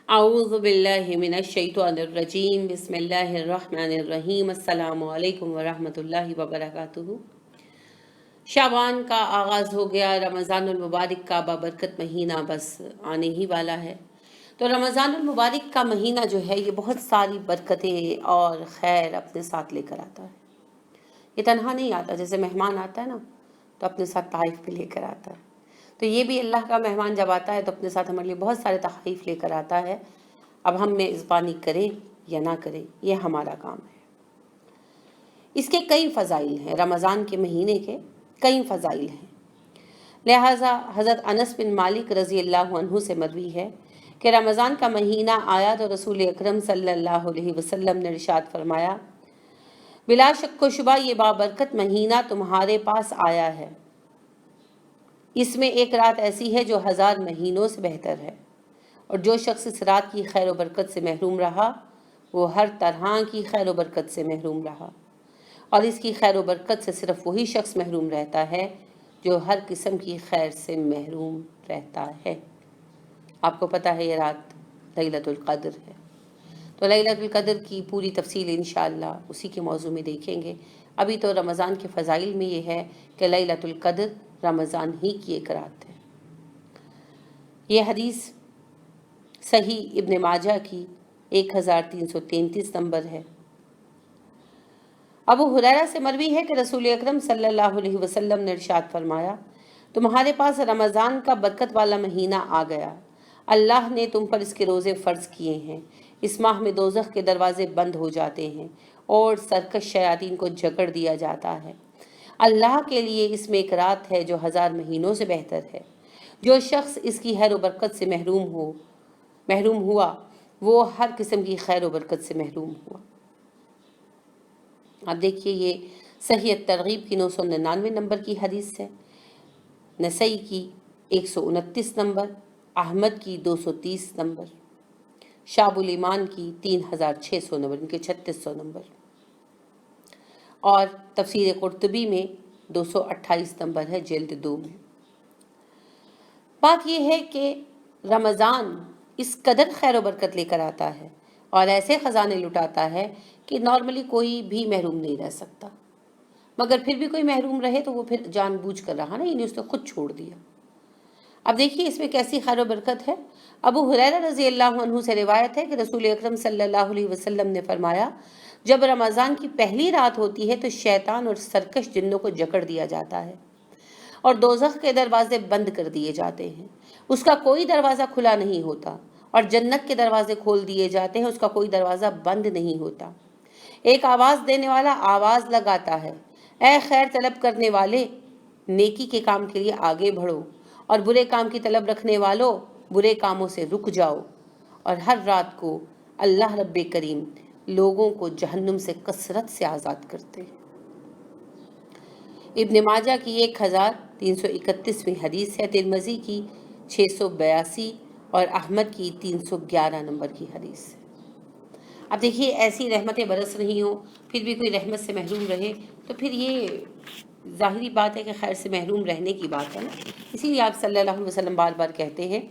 اعوذ باللہ من الشیطان الرجیم بسم اللہ الرحمن الرحیم السلام علیکم ورحمۃ اللہ وبرکاتہ۔ شعبان کا آغاز ہو گیا، رمضان المبارک کا بابرکت مہینہ بس آنے ہی والا ہے۔ تو رمضان المبارک کا مہینہ جو ہے یہ بہت ساری برکتیں اور خیر اپنے ساتھ لے کر آتا ہے۔ یہ تنہا نہیں آتا، جیسے مہمان آتا ہے نا تو اپنے ساتھ تحائف بھی لے کر آتا ہے، تو یہ بھی اللہ کا مہمان جب آتا ہے تو اپنے ساتھ ہمارے لیے بہت سارے تحائف لے کر آتا ہے۔ اب ہم میزبانی کریں یا نہ کریں یہ ہمارا کام ہے۔ اس کے کئی فضائل ہیں، رمضان کے مہینے کے کئی فضائل ہیں، لہٰذا حضرت انس بن مالک رضی اللہ عنہ سے مروی ہے کہ رمضان کا مہینہ آیا تو رسول اکرم صلی اللہ علیہ وسلم نے ارشاد فرمایا، بلا شک و شبہ یہ بابرکت مہینہ تمہارے پاس آیا ہے، اس میں ایک رات ایسی ہے جو 1000 مہینوں سے بہتر ہے، اور جو شخص اس رات کی خیر و برکت سے محروم رہا وہ ہر طرح کی خیر و برکت سے محروم رہا، اور اس کی خیر و برکت سے صرف وہی شخص محروم رہتا ہے جو ہر قسم کی خیر سے محروم رہتا ہے۔ آپ کو پتہ ہے یہ رات لیلۃ القدر ہے، تو لیلۃ القدر کی پوری تفصیل انشاءاللہ اسی کے موضوع میں دیکھیں گے۔ ابھی تو رمضان کے فضائل میں یہ ہے کہ لیلۃ القدر رمضان ہی کی ایک رات ہے۔ یہ حدیث صحیح ابن ماجہ کی 1333 نمبر ہے۔ ابو ہریرہ سے مروی ہے کہ رسول اکرم صلی اللہ علیہ وسلم نے ارشاد فرمایا، تمہارے پاس رمضان کا برکت والا مہینہ آ گیا، اللہ نے تم پر اس کے روزے فرض کیے ہیں، اس ماہ میں دوزخ کے دروازے بند ہو جاتے ہیں اور سرکش شیاطین کو جکڑ دیا جاتا ہے، اللہ کے لیے اس میں ایک رات ہے جو 1000 مہینوں سے بہتر ہے، جو شخص اس کی خیر و برکت سے محروم ہوا وہ ہر قسم کی خیر و برکت سے محروم ہوا۔ اب دیکھیے یہ صحیح الترغیب کی 999 نمبر کی حدیث ہے، نسائی کی 129 نمبر، احمد کی 230 نمبر، شعب الایمان کی 3600 نمبر، ان کے 3600 نمبر، اور تفسیر قرطبی میں 228 نمبر ہے جلد 2 میں۔ بات یہ ہے کہ رمضان اس قدر خیر و برکت لے کر آتا ہے اور ایسے خزانے لٹاتا ہے کہ نارملی کوئی بھی محروم نہیں رہ سکتا، مگر پھر بھی کوئی محروم رہے تو وہ پھر جان بوجھ کر رہا نا، یعنی اس نے خود چھوڑ دیا۔ اب دیکھیے اس میں کیسی خیر و برکت ہے۔ ابو ہریرہ رضی اللہ عنہ سے روایت ہے کہ رسول اکرم صلی اللہ علیہ وسلم نے فرمایا، جب رمضان کی پہلی رات ہوتی ہے تو شیطان اور سرکش جنوں کو جکڑ دیا جاتا ہے اور دوزخ کے دروازے بند کر دیے جاتے ہیں، اس کا کوئی دروازہ کھلا نہیں ہوتا، اور جنت کے دروازے کھول دیے جاتے ہیں، اس کا کوئی دروازہ بند نہیں ہوتا۔ ایک آواز دینے والا آواز لگاتا ہے، اے خیر طلب کرنے والے، نیکی کے کام کے لیے آگے بڑھو، اور برے کام کی طلب رکھنے والوں برے کاموں سے رک جاؤ۔ اور ہر رات کو اللہ رب کریم لوگوں کو جہنم سے کثرت سے آزاد کرتے ہیں۔ ابن ماجہ کی 1331ویں حدیث ہے، ترمذی کی 682 اور احمد کی 311 نمبر کی حدیث ہے۔ اب دیکھیے ایسی رحمتیں برس رہی ہوں پھر بھی کوئی رحمت سے محروم رہے تو پھر یہ ظاہری بات ہے کہ خیر سے محروم رہنے کی بات ہے نا، اسی لیے آپ صلی اللہ علیہ وسلم بار بار کہتے ہیں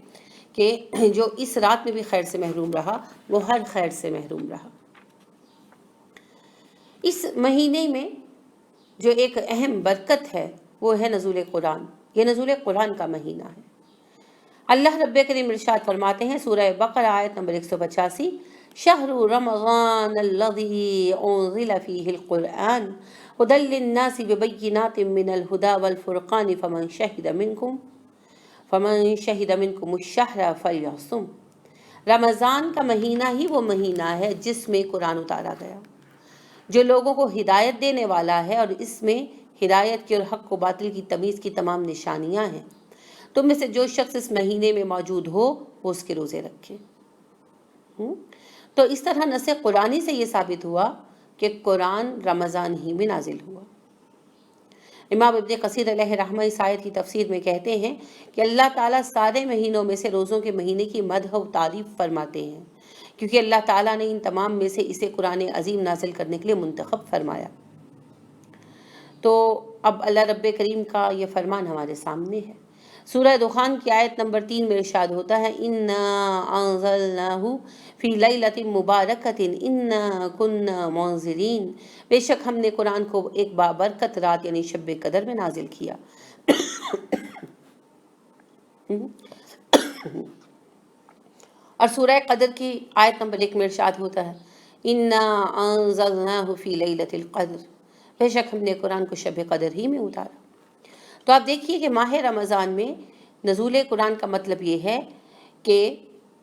کہ جو اس رات میں بھی خیر سے محروم رہا وہ ہر خیر سے محروم رہا۔ اس مہینے میں جو ایک اہم برکت ہے وہ ہے نزول قرآن، یہ نزول قرآن کا مہینہ ہے۔ اللہ رب کریم ارشاد فرماتے ہیں سورہ بقرہ آیت نمبر 185، شہر رمضان الذی انزل فیہ القرآن ھدی للناس ببینات من الہدی والفرقان فمن شہد منکم الشہر فلیصم۔ رمضان کا مہینہ ہی وہ مہینہ ہے جس میں قرآن اتارا گیا، جو لوگوں کو ہدایت دینے والا ہے، اور اس میں ہدایت کی اور حق و باطل کی تمیز کی تمام نشانیاں ہیں۔ تم میں سے جو شخص اس مہینے میں موجود ہو وہ اس کے روزے رکھے۔ تو اس طرح نص قرآنی سے یہ ثابت ہوا کہ قرآن رمضان ہی میں نازل ہوا۔ امام ابن کثیر علیہ رحمہ اس آیت کی تفسیر میں کہتے ہیں کہ اللہ تعالیٰ سارے مہینوں میں سے روزوں کے مہینے کی مدح و تعریف فرماتے ہیں، کیونکہ اللہ تعالیٰ نے ان تمام میں سے اسے قرآن عظیم نازل کرنے کے لیے منتخب فرمایا۔ تو اب اللہ رب کریم کا یہ فرمان ہمارے سامنے ہے۔ سورہ دخان کی آیت نمبر 3 میں ارشاد ہوتا ہے انا انزلناہ فی لیلۃ مبارکۃ انا کنا منذرین، بے شک ہم نے قرآن کو ایک بابرکت رات یعنی شب قدر میں نازل کیا۔ اور سورہ قدر کی آیت نمبر 1 میں ارشاد ہوتا ہے انا انزلناہ فی لیلۃ القدر، بے شک ہم نے قرآن کو شب قدر ہی میں اتارا۔ تو آپ دیکھیے کہ ماہ رمضان میں نزول قرآن کا مطلب یہ ہے کہ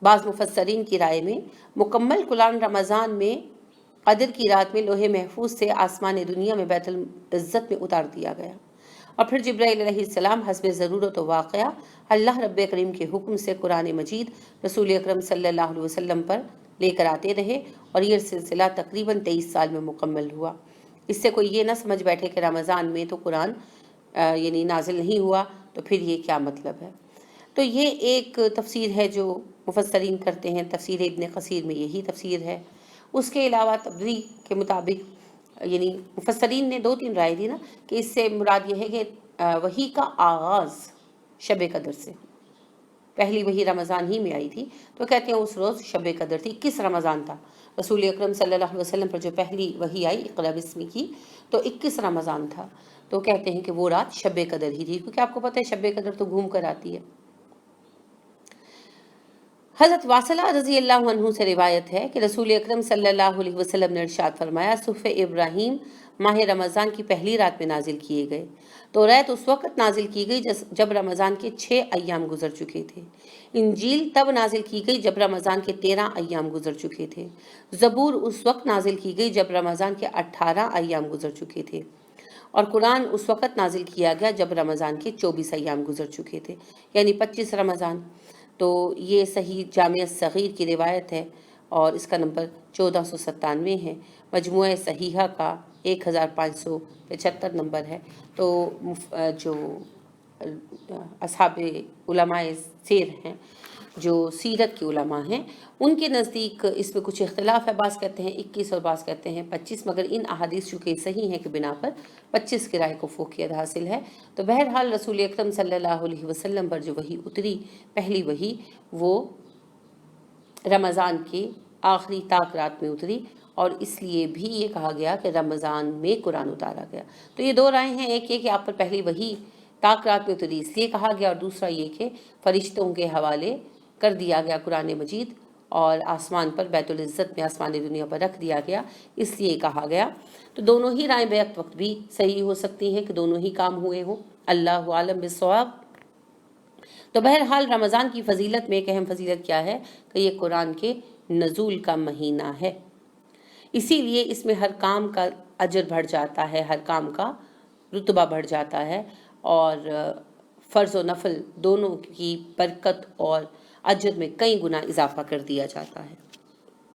بعض مفسرین کی رائے میں مکمل قرآن رمضان میں قدر کی رات میں لوح محفوظ سے آسمان دنیا میں بیت العزت میں اتار دیا گیا، اور پھر جبرائیل علیہ السلام حسب ضرورت و واقعہ اللہ رب کریم کے حکم سے قرآن مجید رسول اکرم صلی اللہ علیہ وسلم پر لے کر آتے رہے، اور یہ سلسلہ تقریباً 23 سال میں مکمل ہوا۔ اس سے کوئی یہ نہ سمجھ بیٹھے کہ رمضان میں تو قرآن یعنی نازل نہیں ہوا، تو پھر یہ کیا مطلب ہے۔ تو یہ ایک تفسیر ہے جو مفسرین کرتے ہیں، تفسیر ابن کثیر میں یہی تفسیر ہے۔ اس کے علاوہ تبری کے مطابق یعنی مفسرین نے 2-3 رائے دی نا، کہ اس سے مراد یہ ہے کہ وحی کا آغاز شب قدر سے، پہلی وحی رمضان ہی میں آئی تھی، تو کہتے ہیں اس روز شب قدر تھی، 21 رمضان تھا رسول اکرم صلی اللہ علیہ وسلم پر جو پہلی وحی آئی اقرا بسم کی، تو 21 رمضان تھا، تو کہتے ہیں کہ وہ رات شب قدر ہی تھی، کیونکہ آپ کو پتہ ہے شب قدر تو گھوم کر آتی ہے۔ حضرت واصلہ رضی اللہ عنہ سے روایت ہے کہ رسول اکرم صلی اللہ علیہ وسلم نے ارشاد فرمایا صحف ابراہیم ماہ رمضان کی پہلی رات میں نازل کیے گئے، تو رات اس وقت نازل کی گئی جب رمضان کے 6 ایام گزر چکے تھے، انجیل تب نازل کی گئی جب رمضان کے 13 ایام گزر چکے تھے، زبور اس وقت نازل کی گئی جب رمضان کے 18 ایام گزر چکے تھے، اور قرآن اس وقت نازل کیا گیا جب رمضان کے 24 ایام گزر چکے تھے، یعنی 25 رمضان۔ تو یہ صحیح جامع صغیر کی روایت ہے، اور اس کا نمبر 1497 ہے، مجموعہ صحیحہ کا 1575 نمبر ہے۔ تو جو اصحاب علماء سیر ہیں، جو سیرت کے علماء ہیں، ان کے نزدیک اس میں کچھ اختلاف ہے، بعض کہتے ہیں 21 اور بعض کہتے ہیں 25، مگر ان احادیث چونکہ صحیح ہیں کہ بنا پر 25 کی رائے کو فوقیت حاصل ہے۔ تو بہرحال رسول اکرم صلی اللہ علیہ وسلم پر جو وحی اتری، پہلی وحی، وہ رمضان کے آخری طاق رات میں اتری، اور اس لیے بھی یہ کہا گیا کہ رمضان میں قرآن اتارا گیا۔ تو یہ 2 رائے ہیں، ایک یہ کہ آپ پر پہلی وحی طاق رات میں اتری اس لیے کہا گیا، اور دوسرا یہ کہ فرشتوں کے حوالے کر دیا گیا قرآن مجید، اور آسمان پر بیت العزت میں آسمان دنیا پر رکھ دیا گیا، اس لیے کہا گیا۔ تو دونوں ہی رائے بیک وقت بھی صحیح ہو سکتی ہیں کہ دونوں ہی کام ہوئے ہوں، اللہ عالم بالصواب۔ تو بہرحال رمضان کی فضیلت میں ایک اہم فضیلت کیا ہے کہ یہ قرآن کے نزول کا مہینہ ہے، اسی لیے اس میں ہر کام کا اجر بڑھ جاتا ہے، ہر کام کا رتبہ بڑھ جاتا ہے، اور فرض و نفل دونوں کی برکت اور اجر میں کئی گنا اضافہ کر دیا جاتا ہے۔